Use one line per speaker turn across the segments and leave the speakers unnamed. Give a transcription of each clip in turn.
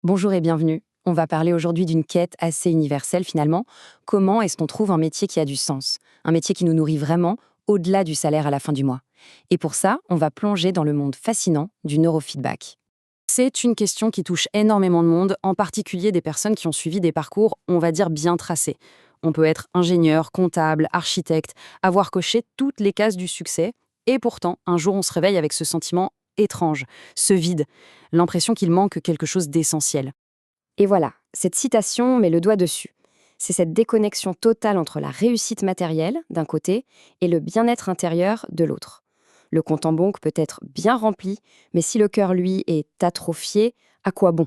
Bonjour et bienvenue. On va parler aujourd'hui d'une quête assez universelle finalement. Comment est-ce qu'on trouve un métier qui a du sens? Un métier qui nous nourrit vraiment, au-delà du salaire à la fin du mois. Et pour ça, on va plonger dans le monde fascinant du neurofeedback. C'est une question qui touche énormément de monde, en particulier des personnes qui ont suivi des parcours, on va dire, bien tracés. On peut être ingénieur, comptable, architecte, avoir coché toutes les cases du succès, et pourtant, un jour on se réveille avec ce sentiment étrange, ce vide, l'impression qu'il manque quelque chose d'essentiel. Et voilà, cette citation met le doigt dessus. C'est cette déconnexion totale entre la réussite matérielle, d'un côté, et le bien-être intérieur, de l'autre. Le compte en banque peut être bien rempli, mais si le cœur, lui, est atrophié, à quoi bon?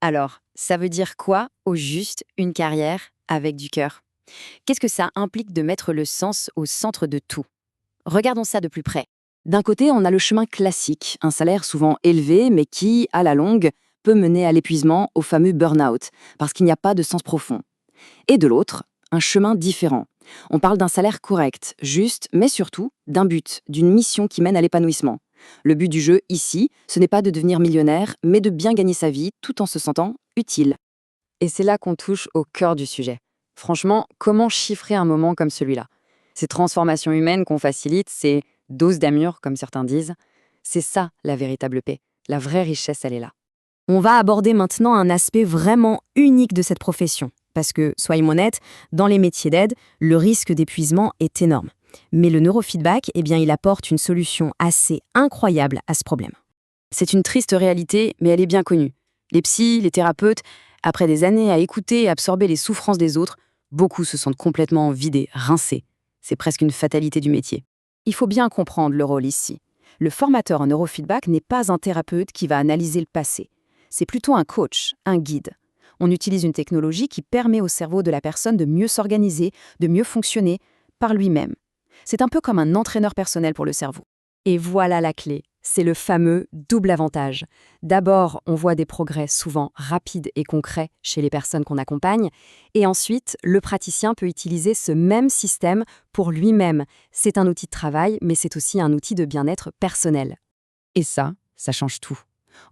Alors, ça veut dire quoi, au juste, une carrière avec du cœur? Qu'est-ce que ça implique de mettre le sens au centre de tout? Regardons ça de plus près. D'un côté, on a le chemin classique, un salaire souvent élevé, mais qui, à la longue, peut mener à l'épuisement, au fameux burn-out, parce qu'il n'y a pas de sens profond. Et de l'autre, un chemin différent. On parle d'un salaire correct, juste, mais surtout d'un but, d'une mission qui mène à l'épanouissement. Le but du jeu, ici, ce n'est pas de devenir millionnaire, mais de bien gagner sa vie tout en se sentant utile. Et c'est là qu'on touche au cœur du sujet. Franchement, comment chiffrer un moment comme celui-là? Ces transformations humaines qu'on facilite, ces doses d'amour, comme certains disent, c'est ça la véritable paix. La vraie richesse, elle est là. On va aborder maintenant un aspect vraiment unique de cette profession. Parce que, soyons honnêtes, dans les métiers d'aide, le risque d'épuisement est énorme. Mais le neurofeedback, eh bien, il apporte une solution assez incroyable à ce problème. C'est une triste réalité, mais elle est bien connue. Les psys, les thérapeutes, après des années à écouter et absorber les souffrances des autres, beaucoup se sentent complètement vidés, rincés. C'est presque une fatalité du métier. Il faut bien comprendre le rôle ici. Le formateur en neurofeedback n'est pas un thérapeute qui va analyser le passé. C'est plutôt un coach, un guide. On utilise une technologie qui permet au cerveau de la personne de mieux s'organiser, de mieux fonctionner par lui-même. C'est un peu comme un entraîneur personnel pour le cerveau. Et voilà la clé, c'est le fameux double avantage. D'abord, on voit des progrès souvent rapides et concrets chez les personnes qu'on accompagne, et ensuite, le praticien peut utiliser ce même système pour lui-même. C'est un outil de travail, mais c'est aussi un outil de bien-être personnel. Et ça change tout.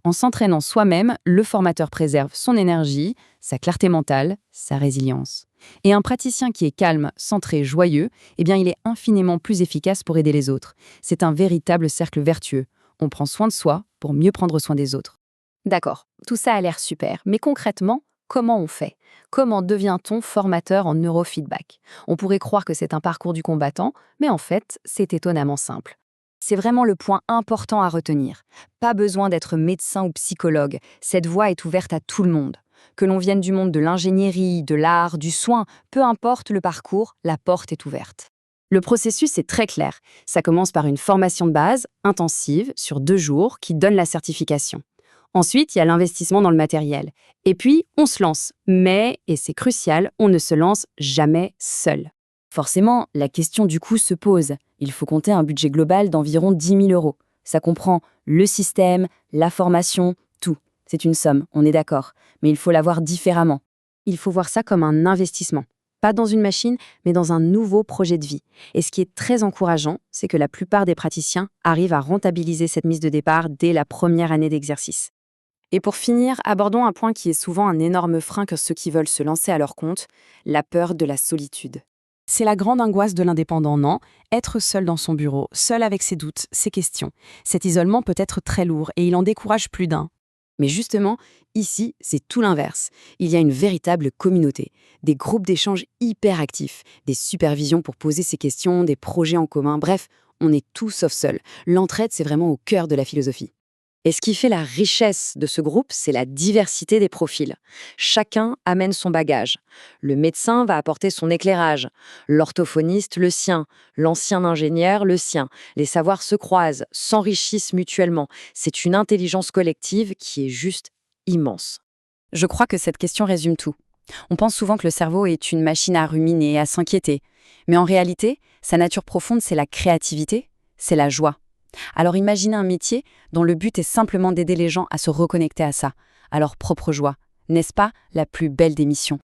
En s'entraînant soi-même, le formateur préserve son énergie, sa clarté mentale, sa résilience. Et un praticien qui est calme, centré, joyeux, eh bien, il est infiniment plus efficace pour aider les autres. C'est un véritable cercle vertueux. On prend soin de soi pour mieux prendre soin des autres. D'accord, tout ça a l'air super, mais concrètement, comment on fait? Comment devient-on formateur en neurofeedback? On pourrait croire que c'est un parcours du combattant, mais en fait, c'est étonnamment simple. C'est vraiment le point important à retenir. Pas besoin d'être médecin ou psychologue, cette voie est ouverte à tout le monde. Que l'on vienne du monde de l'ingénierie, de l'art, du soin, peu importe le parcours, la porte est ouverte. Le processus est très clair. Ça commence par une formation de base, intensive, sur 2 jours, qui donne la certification. Ensuite, il y a l'investissement dans le matériel. Et puis, on se lance. Mais, et c'est crucial, on ne se lance jamais seul. Forcément, la question du coût se pose. Il faut compter un budget global d'environ 10 000 euros. Ça comprend le système, la formation, tout. C'est une somme, on est d'accord. Mais il faut la voir différemment. Il faut voir ça comme un investissement. Pas dans une machine, mais dans un nouveau projet de vie. Et ce qui est très encourageant, c'est que la plupart des praticiens arrivent à rentabiliser cette mise de départ dès la première année d'exercice. Et pour finir, abordons un point qui est souvent un énorme frein que ceux qui veulent se lancer à leur compte, la peur de la solitude. C'est la grande angoisse de l'indépendant, non? Être seul dans son bureau, seul avec ses doutes, ses questions. Cet isolement peut être très lourd et il en décourage plus d'un. Mais justement, ici, c'est tout l'inverse. Il y a une véritable communauté, des groupes d'échange hyper actifs, des supervisions pour poser ses questions, des projets en commun, bref, on est tout sauf seul. L'entraide, c'est vraiment au cœur de la philosophie. Et ce qui fait la richesse de ce groupe, c'est la diversité des profils. Chacun amène son bagage. Le médecin va apporter son éclairage, l'orthophoniste le sien, l'ancien ingénieur le sien. Les savoirs se croisent, s'enrichissent mutuellement. C'est une intelligence collective qui est juste immense. Je crois que cette question résume tout. On pense souvent que le cerveau est une machine à ruminer, à s'inquiéter. Mais en réalité, sa nature profonde, c'est la créativité, c'est la joie. Alors imaginez un métier dont le but est simplement d'aider les gens à se reconnecter à ça, à leur propre joie. N'est-ce pas la plus belle des missions?